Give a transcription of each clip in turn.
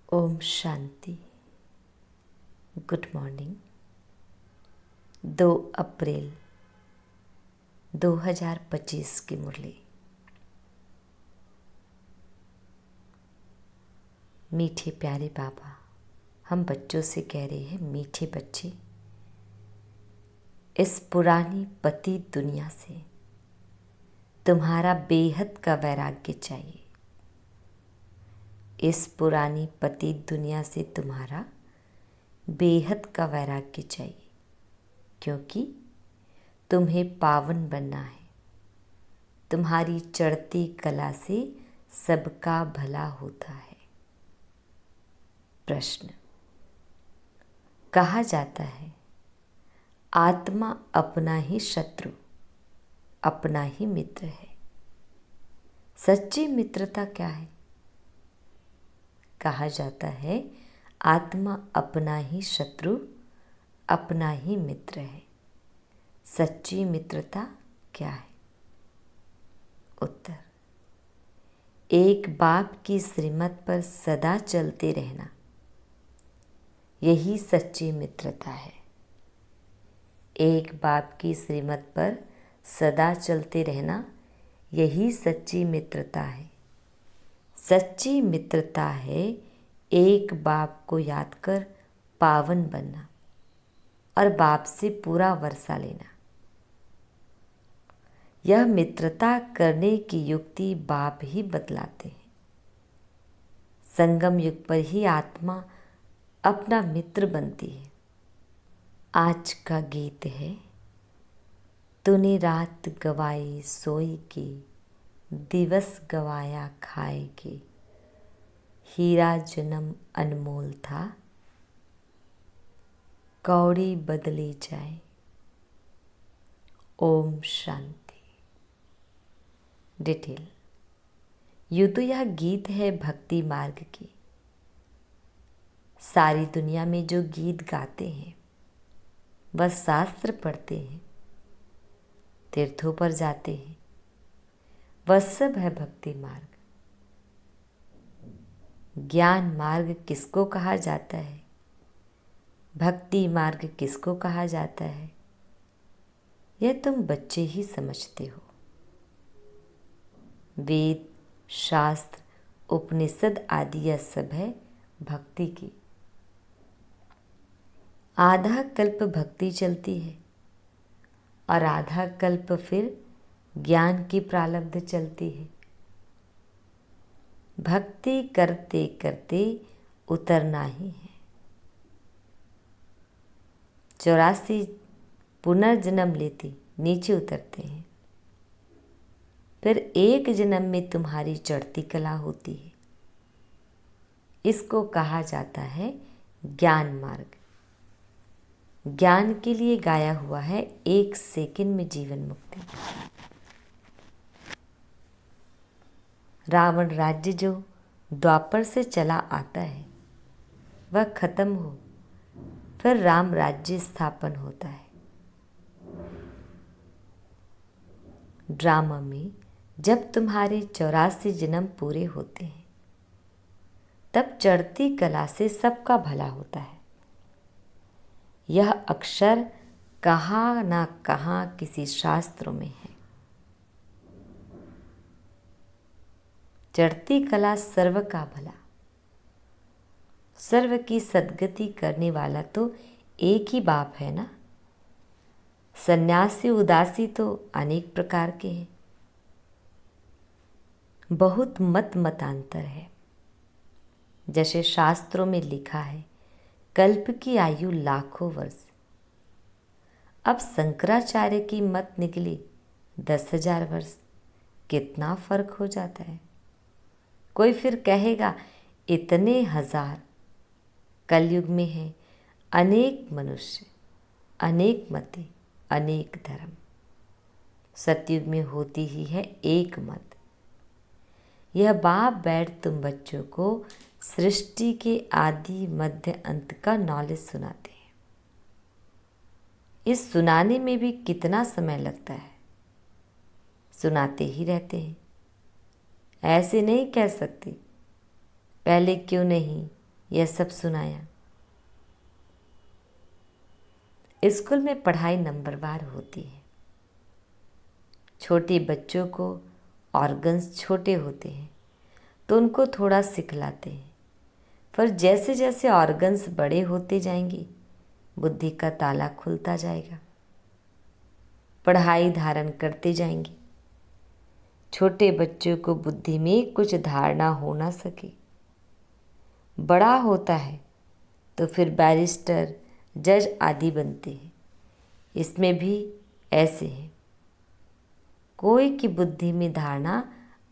Om Shanti. Good morning. 2 अप्रैल 2025 की मुरली। मीठे प्यारे बाबा, हम बच्चों से कह रहे हैं, मीठे बच्चे, इस पुरानी पतित दुनिया से तुम्हारा बेहद का वैराग्य चाहिए। इस पुरानी पतित दुनिया से तुम्हारा बेहद का वैराग्य चाहिए, क्योंकि तुम्हें पावन बनना है। तुम्हारी चढ़ती कला से सबका भला होता है। प्रश्न, कहा जाता है आत्मा अपना ही शत्रु, अपना ही मित्र है। सच्ची मित्रता क्या है? कहा जाता है आत्मा अपना ही शत्रु, अपना ही मित्र है। सच्ची मित्रता क्या है? उत्तर, एक बाप की श्रीमत पर सदा चलते रहना, यही सच्ची मित्रता है। एक बाप की श्रीमत पर सदा चलते रहना, यही सच्ची मित्रता है। सच्ची मित्रता है एक बाप को याद कर पावन बनना और बाप से पूरा वर्षा लेना। यह मित्रता करने की युक्ति बाप ही बतलाते हैं। संगम युग पर ही आत्मा अपना मित्र बनती है। आज का गीत है, तूने रात गवाई सोई के, दिवस गवाया खाए के, हीरा जन्म अनमोल था, कौड़ी बदली जाए। ओम शांति। डिटेल। यूँ तो यह गीत है भक्ति मार्ग की। सारी दुनिया में जो गीत गाते हैं, वह शास्त्र पढ़ते हैं, तीर्थों पर जाते हैं, वह सब है भक्ति मार्ग। ज्ञान मार्ग किसको कहा जाता है? भक्ति मार्ग किसको कहा जाता है? यह तुम बच्चे ही समझते हो। वेद, शास्त्र, उपनिषद आदि यह सब है भक्ति की। आधा कल्प भक्ति चलती है और आधा कल्प फिर ज्ञान की प्रारब्ध चलती है। भक्ति करते करते उतरना ही है। 84 पुनर्जन्म लेते नीचे उतरते हैं, फिर एक जन्म में तुम्हारी चढ़ती कला होती है। इसको कहा जाता है ज्ञान मार्ग। ज्ञान के लिए गाया हुआ है 1 सेकंड में जीवन मुक्ति। रावण राज्य जो द्वापर से चला आता है, वह खत्म हो, फिर राम राज्य स्थापन होता है। ड्रामा में जब तुम्हारे 84 जन्म पूरे होते हैं, तब चढ़ती कला से सबका भला होता है। यह अक्षर कहाँ ना कहाँ किसी शास्त्रों में है। चढ़ती कला सर्व का भला, सर्व की सद्गति करने वाला तो एक ही बाप है ना। सन्यासी उदासी तो अनेक प्रकार के हैं। बहुत मतांतर है। जैसे शास्त्रों में लिखा है कल्प की आयु लाखों वर्ष। अब शंकराचार्य की मत निकली 10,000 वर्ष। कितना फर्क हो जाता है। कोई फिर कहेगा इतने हजार। कलयुग में है अनेक मनुष्य, अनेक मतें, अनेक धर्म। सतयुग में होती ही है एक मत। यह बाप बैठ तुम बच्चों को सृष्टि के आदि मध्य अंत का नॉलेज सुनाते हैं। इस सुनाने में भी कितना समय लगता है। सुनाते ही रहते हैं। ऐसे नहीं कह सकते पहले क्यों नहीं, यह सब सुनाया। स्कूल में पढ़ाई नंबरवार होती है। छोटे बच्चों को ऑर्गन्स छोटे होते हैं तो उनको थोड़ा सिखलाते हैं, पर जैसे जैसे ऑर्गन्स बड़े होते जाएंगे बुद्धि का ताला खुलता जाएगा, पढ़ाई धारण करते जाएंगे। छोटे बच्चों को बुद्धि में कुछ धारणा हो ना सके, बड़ा होता है तो फिर बैरिस्टर, जज आदि बनते हैं। इसमें भी ऐसे है, कोई की बुद्धि में धारणा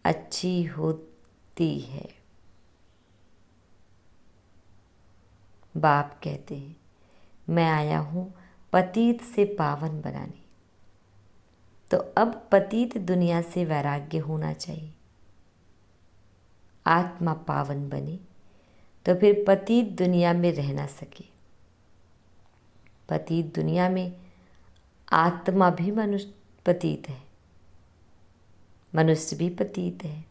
अच्छी होती है। बाप कहते हैं, मैं आया हूँ पतित से पावन बनाने। तो अब पतित दुनिया से वैराग्य होना चाहिए। आत्मा पावन बने तो फिर पतित दुनिया में रह ना सके। पतित दुनिया में आत्मा भी मनुष्य पतित है, मनुष्य भी पतित है।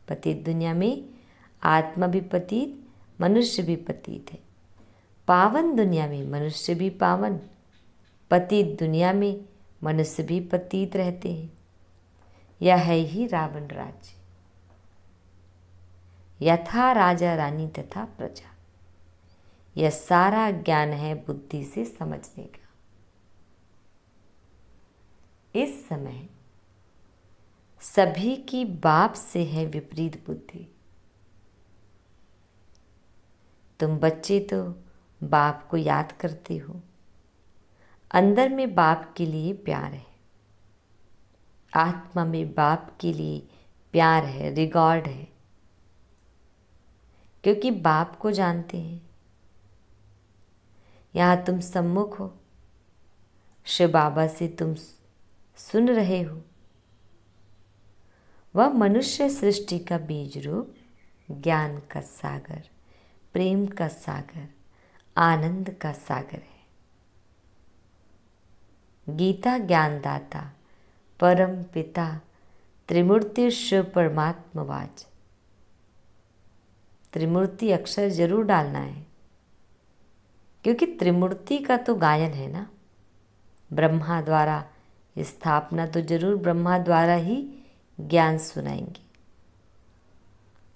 पतित दुनिया में आत्मा भी पतित, मनुष्य भी पतित है। पावन दुनिया में मनुष्य भी पावन, पतित दुनिया में मनुष्य भी पतित रहते हैं। यह है ही रावण राज्य। यथा राजा रानी तथा प्रजा, यह सारा ज्ञान है बुद्धि से समझने का। इस समय सभी की बाप से है विपरीत बुद्धि। तुम बच्चे तो बाप को याद करते हो, अंदर में बाप के लिए प्यार है, आत्मा में बाप के लिए प्यार है, रिगॉर्ड है, क्योंकि बाप को जानते हैं। यहाँ तुम सम्मुख हो, शिव बाबा से तुम सुन रहे हो। वह मनुष्य सृष्टि का बीज रूप ज्ञान का सागर, प्रेम का सागर, आनंद का सागर है। गीता ज्ञानदाता परम पिता त्रिमूर्ति शिव परमात्मवाच। त्रिमूर्ति अक्षर जरूर डालना है, क्योंकि त्रिमूर्ति का तो गायन है ना। ब्रह्मा द्वारा स्थापना तो जरूर ब्रह्मा द्वारा ही ज्ञान सुनाएंगे।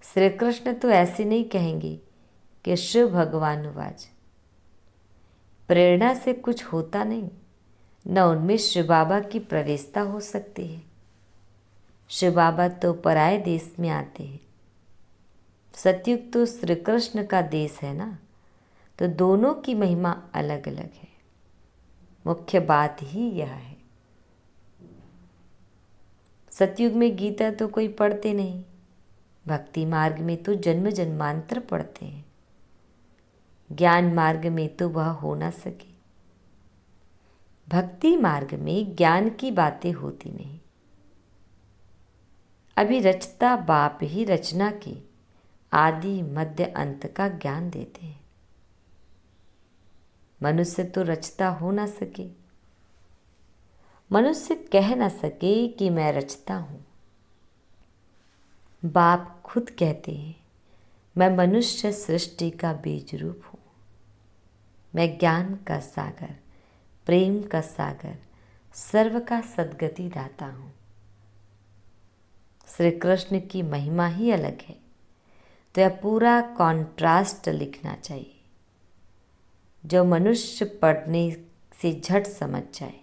श्री कृष्ण तो ऐसे नहीं कहेंगे कि शिव भगवान वाच। प्रेरणा से कुछ होता नहीं, न उनमें शिव बाबा की प्रवेशता हो सकती है। शिव बाबा तो पराये देश में आते हैं। सतयुग तो श्री कृष्ण का देश है ना, तो दोनों की महिमा अलग अलग है। मुख्य बात ही यह है। सतयुग में गीता तो कोई पढ़ते नहीं, भक्ति मार्ग में तो जन्म जन्मांतर पढ़ते हैं। ज्ञान मार्ग में तो वह हो ना सके। भक्ति मार्ग में ज्ञान की बातें होती नहीं। अभी रचता बाप ही रचना की आदि मध्य अंत का ज्ञान देते हैं। मनुष्य तो रचता हो ना सके, मनुष्य कह ना सके कि मैं रचता हूं। बाप खुद कहते हैं, मैं मनुष्य सृष्टि का बीज रूप हूं। मैं ज्ञान का सागर, प्रेम का सागर, सर्व का सद्गति दाता हूं। श्री कृष्ण की महिमा ही अलग है, तो यह पूरा कॉन्ट्रास्ट लिखना चाहिए, जो मनुष्य पढ़ने से झट समझ जाए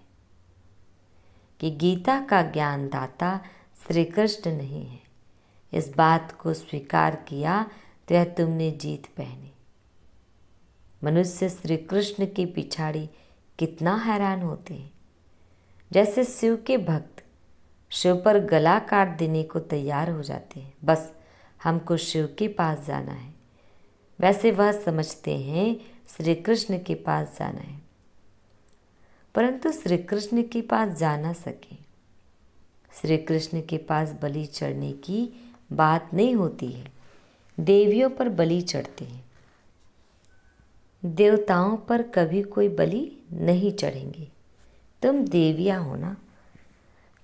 कि गीता का ज्ञान दाता श्री कृष्ण नहीं है। इस बात को स्वीकार किया तो यह तुमने जीत पहनी। मनुष्य श्री कृष्ण की पिछाड़ी कितना हैरान होते हैं। जैसे शिव के भक्त शिव पर गला काट देने को तैयार हो जाते हैं, बस हमको शिव के पास जाना है, वैसे वह समझते हैं श्री कृष्ण के पास जाना है। परंतु श्री कृष्ण के पास जा ना सके। श्री कृष्ण के पास बलि चढ़ने की बात नहीं होती है। देवियों पर बलि चढ़ते हैं, देवताओं पर कभी कोई बलि नहीं चढ़ेंगे। तुम देवियाँ हो ना,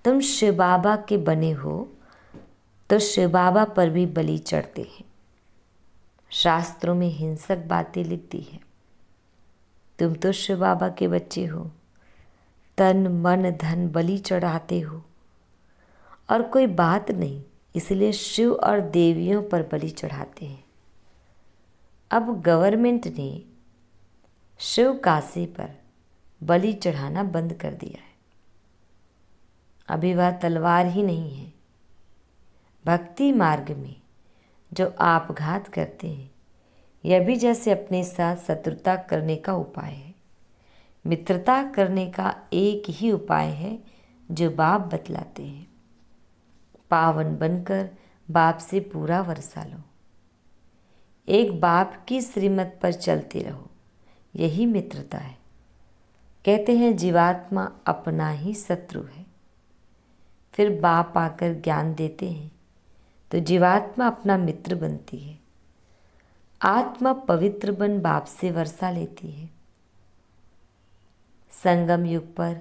तुम शिव बाबा के बने हो, तो शिव बाबा पर भी बलि चढ़ते हैं। शास्त्रों में हिंसक बातें लिख दी है। तुम तो शिव बाबा के बच्चे हो, तन मन धन बलि चढ़ाते हो, और कोई बात नहीं, इसलिए शिव और देवियों पर बलि चढ़ाते हैं। अब गवर्नमेंट ने शिव काशी पर बलि चढ़ाना बंद कर दिया है। अभी वह तलवार ही नहीं है। भक्ति मार्ग में जो आपघात करते हैं, यह भी जैसे अपने साथ शत्रुता करने का उपाय है। मित्रता करने का एक ही उपाय है जो बाप बतलाते हैं। पावन बनकर बाप से पूरा वर्षा लो, एक बाप की श्रीमत पर चलते रहो, यही मित्रता है। कहते हैं जीवात्मा अपना ही शत्रु है। फिर बाप आकर ज्ञान देते हैं तो जीवात्मा अपना मित्र बनती है। आत्मा पवित्र बन बाप से वर्षा लेती है। संगम युग पर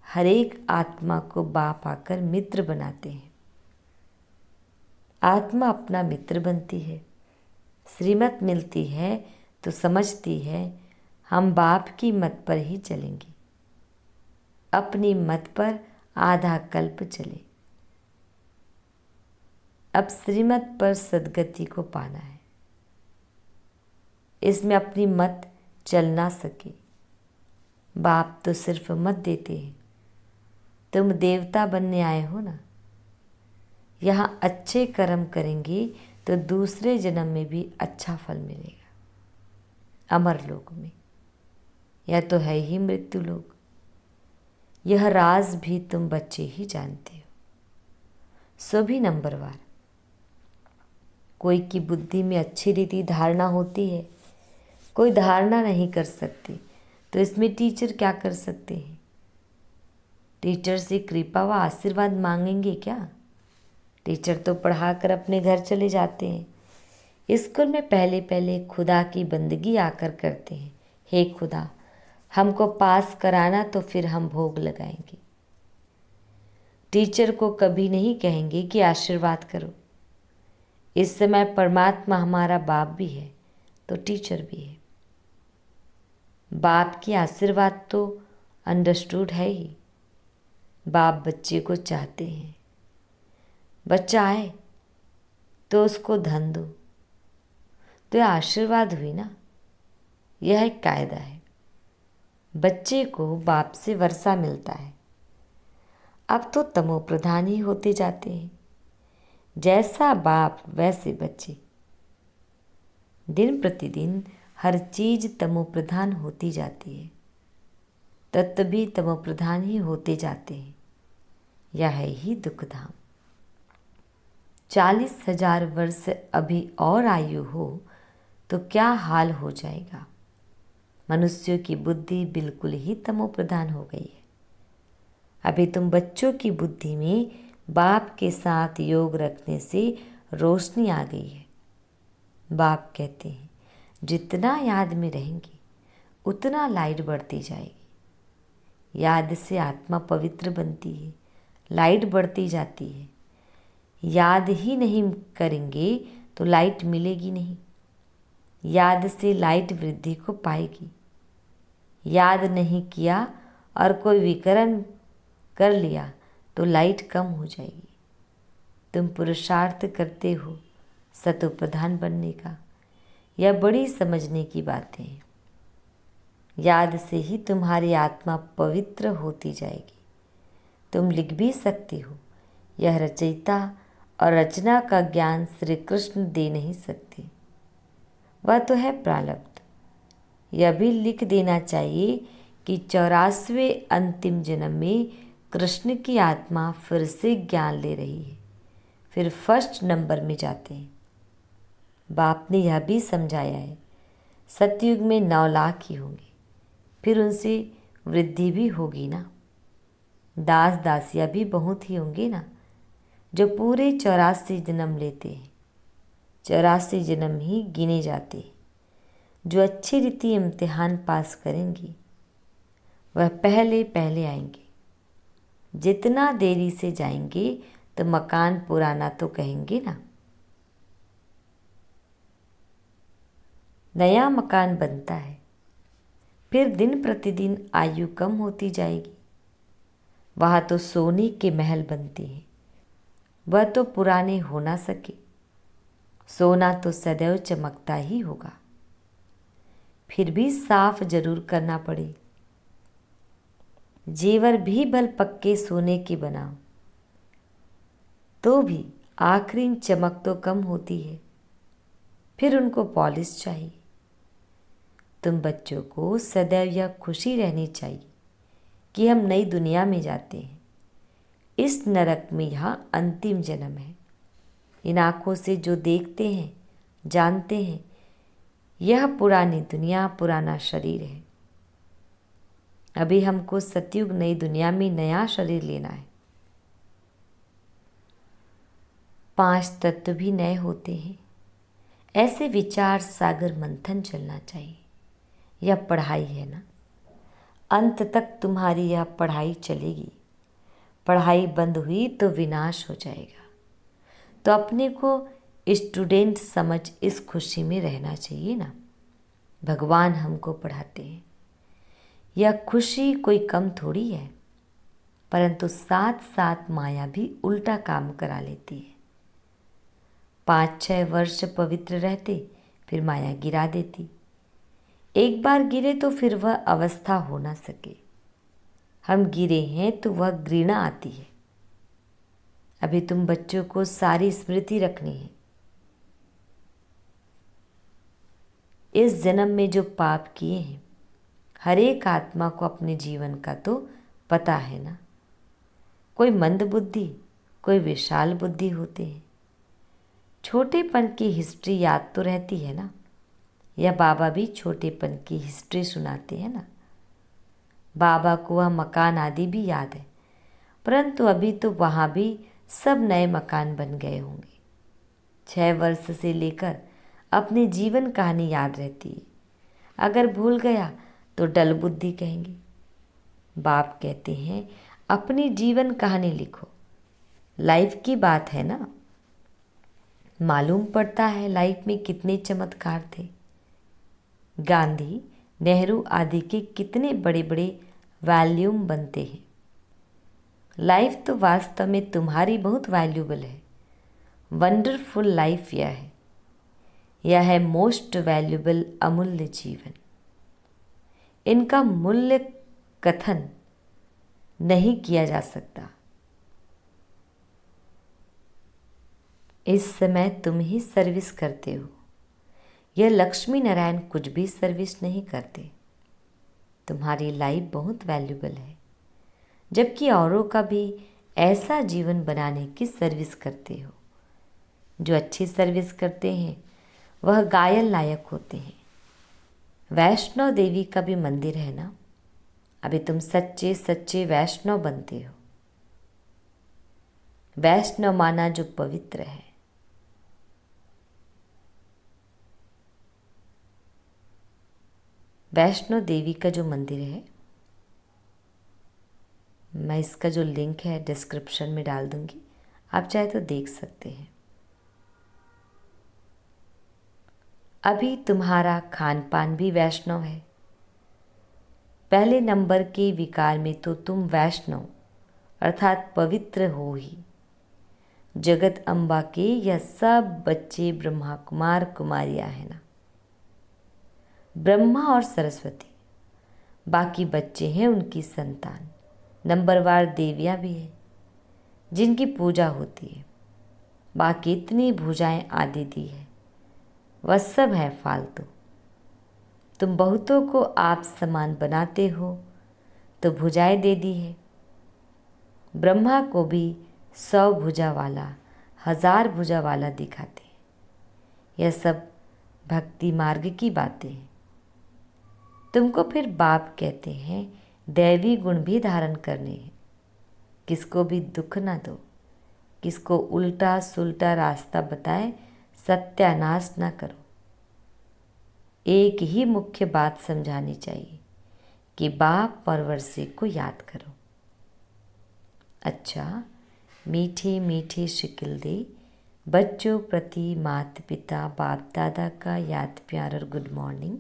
हर एक आत्मा को बाप आकर मित्र बनाते हैं। आत्मा अपना मित्र बनती है। श्रीमत मिलती है तो समझती है हम बाप की मत पर ही चलेंगे। अपनी मत पर आधा कल्प चले। अब श्रीमत पर सद्गति को पाना है। इसमें अपनी मत चल ना सके। बाप तो सिर्फ मत देते हैं। तुम देवता बनने आए हो ना। यहाँ अच्छे कर्म करेंगे तो दूसरे जन्म में भी अच्छा फल मिलेगा। अमर लोक में यह तो है ही मृत्यु लोक। यह राज भी तुम बच्चे ही जानते हो। सभी नंबरवार। कोई की बुद्धि में अच्छी रीति धारणा होती है, कोई धारणा नहीं कर सकती, तो इसमें टीचर क्या कर सकते हैं? टीचर से कृपा व आशीर्वाद मांगेंगे क्या? टीचर तो पढ़ाकर अपने घर चले जाते हैं। स्कूल में पहले पहले खुदा की बंदगी आकर करते हैं। हे खुदा, हमको पास कराना तो फिर हम भोग लगाएंगे। टीचर को कभी नहीं कहेंगे कि आशीर्वाद करो। इस समय परमात्मा हमारा बाप भी है तो टीचर भी है। बाप की आशीर्वाद तो अंडरस्टूड है ही। बाप बच्चे को चाहते हैं। बच्चा आए तो उसको धन दो, तो यह आशीर्वाद हुई ना। यह एक कायदा है। बच्चे को बाप से वर्षा मिलता है। अब तो तमो प्रधान ही होते जाते हैं। जैसा बाप वैसे बच्चे। दिन प्रतिदिन हर चीज तमो प्रधान होती जाती है। तत्व भी तमो प्रधान ही होते जाते हैं। यह है ही दुखधाम। 40,000 वर्ष अभी और आयु हो तो क्या हाल हो जाएगा। मनुष्यों की बुद्धि बिल्कुल ही तमो प्रधान हो गई है। अभी तुम बच्चों की बुद्धि में बाप के साथ योग रखने से रोशनी आ गई है। बाप कहते हैं जितना याद में रहेंगे उतना लाइट बढ़ती जाएगी। याद से आत्मा पवित्र बनती है, लाइट बढ़ती जाती है। याद ही नहीं करेंगे तो लाइट मिलेगी नहीं। याद से लाइट वृद्धि को पाएगी। याद नहीं किया और कोई विकरण कर लिया तो लाइट कम हो जाएगी। तुम पुरुषार्थ करते हो सतो प्रधान बनने का। यह बड़ी समझने की बातें हैं। याद से ही तुम्हारी आत्मा पवित्र होती जाएगी। तुम लिख भी सकते हो। यह रचयिता और रचना का ज्ञान श्री कृष्ण दे नहीं सकते। वह तो है प्रारब्ध। यह भी लिख देना चाहिए कि 84वें अंतिम जन्म में कृष्ण की आत्मा फिर से ज्ञान ले रही है। फिर फर्स्ट नंबर में जाते हैं। बाप ने यह भी समझाया है सतयुग में 9 लाख ही होंगे, फिर उनसे वृद्धि भी होगी ना। दास दासियाँ भी बहुत ही होंगे ना, जो पूरे 84 जन्म लेते हैं। 84 जन्म ही गिने जाते हैं। जो अच्छी रीति इम्तिहान पास करेंगी वह पहले पहले आएंगे। जितना देरी से जाएंगे तो मकान पुराना तो कहेंगे ना। नया मकान बनता है, फिर दिन प्रतिदिन आयु कम होती जाएगी। वहाँ तो सोने के महल बनते हैं, वह तो पुराने हो ना सके। सोना तो सदैव चमकता ही होगा, फिर भी साफ जरूर करना पड़े। जेवर भी भल पक्के सोने के बनाओ, तो भी आखिरी चमक तो कम होती है, फिर उनको पॉलिश चाहिए। तुम बच्चों को सदैव यह खुशी रहनी चाहिए कि हम नई दुनिया में जाते हैं। इस नरक में यह अंतिम जन्म है। इन आँखों से जो देखते हैं, जानते हैं, यह पुरानी दुनिया, पुराना शरीर है। अभी हमको सतयुग नई दुनिया में नया शरीर लेना है। 5 तत्व भी नए होते हैं। ऐसे विचार सागर मंथन चलना चाहिए। यह पढ़ाई है ना, अंत तक तुम्हारी यह पढ़ाई चलेगी। पढ़ाई बंद हुई तो विनाश हो जाएगा। तो अपने को स्टूडेंट समझ इस खुशी में रहना चाहिए ना। भगवान हमको पढ़ाते हैं। यह खुशी कोई कम थोड़ी है, परंतु साथ साथ माया भी उल्टा काम करा लेती है। 5-6 वर्ष पवित्र रहते, फिर माया गिरा देती। एक बार गिरे तो फिर वह अवस्था हो ना सके। हम गिरे हैं तो वह घृणा आती है। अभी तुम बच्चों को सारी स्मृति रखनी है। इस जन्म में जो पाप किए हैं, हर एक आत्मा को अपने जीवन का तो पता है ना। कोई मंद बुद्धि, कोई विशाल बुद्धि होते हैं। छोटेपन की हिस्ट्री याद तो रहती है ना। या बाबा भी छोटेपन की हिस्ट्री सुनाते हैं ना। बाबा को वह मकान आदि भी याद है, परंतु अभी तो वहाँ भी सब नए मकान बन गए होंगे। 6 वर्ष से लेकर अपनी जीवन कहानी याद रहती है। अगर भूल गया तो डल बुद्धि कहेंगे। बाप कहते हैं अपनी जीवन कहानी लिखो। लाइफ की बात है ना। मालूम पड़ता है लाइफ में कितने चमत्कार थे। गांधी, नेहरू आदि के कितने बड़े बड़े वॉल्यूम बनते हैं। लाइफ तो वास्तव में तुम्हारी बहुत वैल्यूबल है। वंडरफुल लाइफ यह है। यह है मोस्ट वैल्यूबल, अमूल्य जीवन। इनका मूल्य कथन नहीं किया जा सकता। इस समय तुम ही सर्विस करते हो। यह लक्ष्मी नारायण कुछ भी सर्विस नहीं करते। तुम्हारी लाइफ बहुत वैल्यूबल है, जबकि औरों का भी ऐसा जीवन बनाने की सर्विस करते हो। जो अच्छी सर्विस करते हैं वह गायन लायक होते हैं। वैष्णव देवी का भी मंदिर है ना। अभी तुम सच्चे सच्चे वैष्णव बनते हो। वैष्णव माना जो पवित्र है। वैष्णो देवी का जो मंदिर है, मैं इसका जो लिंक है डिस्क्रिप्शन में डाल दूंगी, आप चाहे तो देख सकते हैं। अभी तुम्हारा खान पान भी वैष्णव है। पहले नंबर के विकार में तो तुम वैष्णव अर्थात पवित्र हो ही। जगत अम्बा के यह सब बच्चे ब्रह्मा कुमार कुमारियाँ हैं ना। ब्रह्मा और सरस्वती, बाकी बच्चे हैं उनकी संतान। नंबरवार देवियाँ भी हैं जिनकी पूजा होती है। बाकी इतनी भुजाएं आदि दी है, वह सब है फालतू। तुम बहुतों को आप समान बनाते हो तो भुजाएं दे दी है। ब्रह्मा को भी 100 भुजा वाला, 1000 भुजा वाला दिखाते हैं। यह सब भक्ति मार्ग की बातें हैं। तुमको फिर बाप कहते हैं दैवी गुण भी धारण करने हैं। किसको भी दुख ना दो, किसको उल्टा सुल्टा रास्ता बताए सत्यानाश ना करो। एक ही मुख्य बात समझानी चाहिए कि बाप और वर्षे को याद करो। अच्छा, मीठे मीठे शिकिल दे बच्चों प्रति माता पिता बाप दादा का याद प्यार और गुड मॉर्निंग।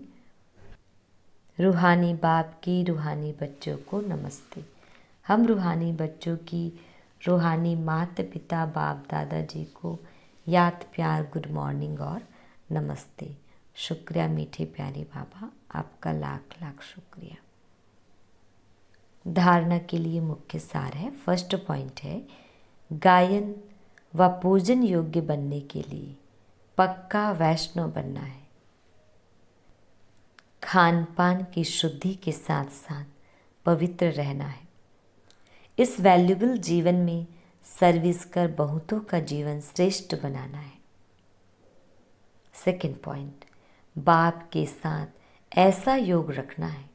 रूहानी बाप की रूहानी बच्चों को नमस्ते। हम रूहानी बच्चों की रूहानी माता पिता बाप दादा जी को याद प्यार गुड मॉर्निंग और नमस्ते। शुक्रिया मीठे प्यारे बाबा, आपका लाख लाख शुक्रिया। धारणा के लिए मुख्य सार है। फर्स्ट पॉइंट है, गायन व पूजन योग्य बनने के लिए पक्का वैष्णव बनना है। खान पान की शुद्धि के साथ साथ पवित्र रहना है। इस वैल्यूबल जीवन में सर्विस कर बहुतों का जीवन श्रेष्ठ बनाना है। सेकंड पॉइंट, बाप के साथ ऐसा योग रखना है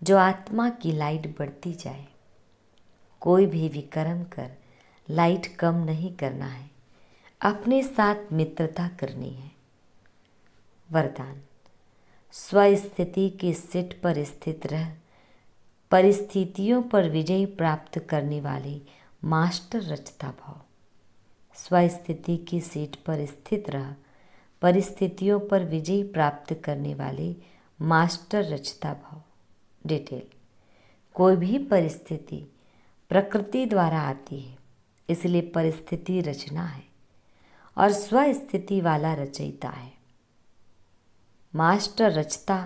जो आत्मा की लाइट बढ़ती जाए। कोई भी विकर्म कर लाइट कम नहीं करना है, अपने साथ मित्रता करनी है। वरदान, स्वस्थिति की सीट पर स्थित रह परिस्थितियों पर विजय प्राप्त करने वाले मास्टर रचता भाव। स्वस्थिति की सीट पर स्थित रह परिस्थितियों पर विजय प्राप्त करने वाले मास्टर रचता भाव। डिटेल, कोई भी परिस्थिति प्रकृति द्वारा आती है, इसलिए परिस्थिति रचना है और स्वस्थिति वाला रचयिता है। मास्टर रचता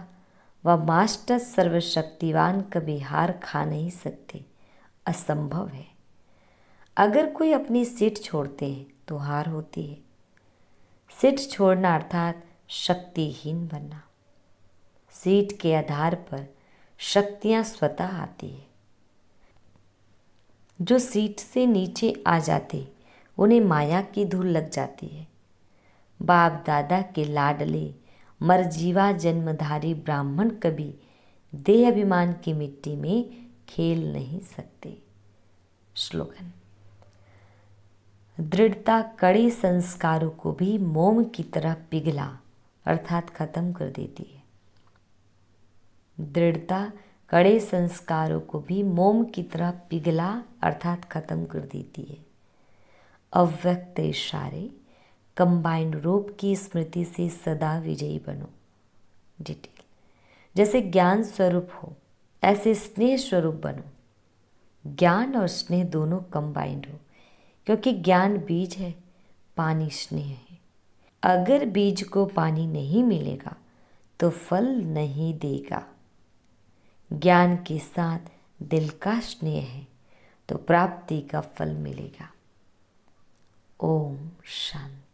व मास्टर सर्वशक्तिवान कभी हार खा नहीं सकते, असंभव है। अगर कोई अपनी सीट छोड़ते हैं तो हार होती है। सीट छोड़ना अर्थात शक्तिहीन बनना। सीट के आधार पर शक्तियां स्वतः आती है। जो सीट से नीचे आ जाते उन्हें माया की धूल लग जाती है। बाप दादा के लाडले मरजीवा जन्मधारी ब्राह्मण कभी देह अभिमान की मिट्टी में खेल नहीं सकते। स्लोगन, दृढ़ता कड़े संस्कारों को भी मोम की तरह पिघला अर्थात खत्म कर देती है। दृढ़ता कड़े संस्कारों को भी मोम की तरह पिघला अर्थात खत्म कर देती है। अव्यक्त इशारे कंबाइंड रूप की स्मृति से सदा विजयी बनो। डिटेल, जैसे ज्ञान स्वरूप हो ऐसे स्नेह स्वरूप बनो। ज्ञान और स्नेह दोनों कंबाइंड हो, क्योंकि ज्ञान बीज है, पानी स्नेह है। अगर बीज को पानी नहीं मिलेगा तो फल नहीं देगा। ज्ञान के साथ दिल का स्नेह है तो प्राप्ति का फल मिलेगा। ओम शांति।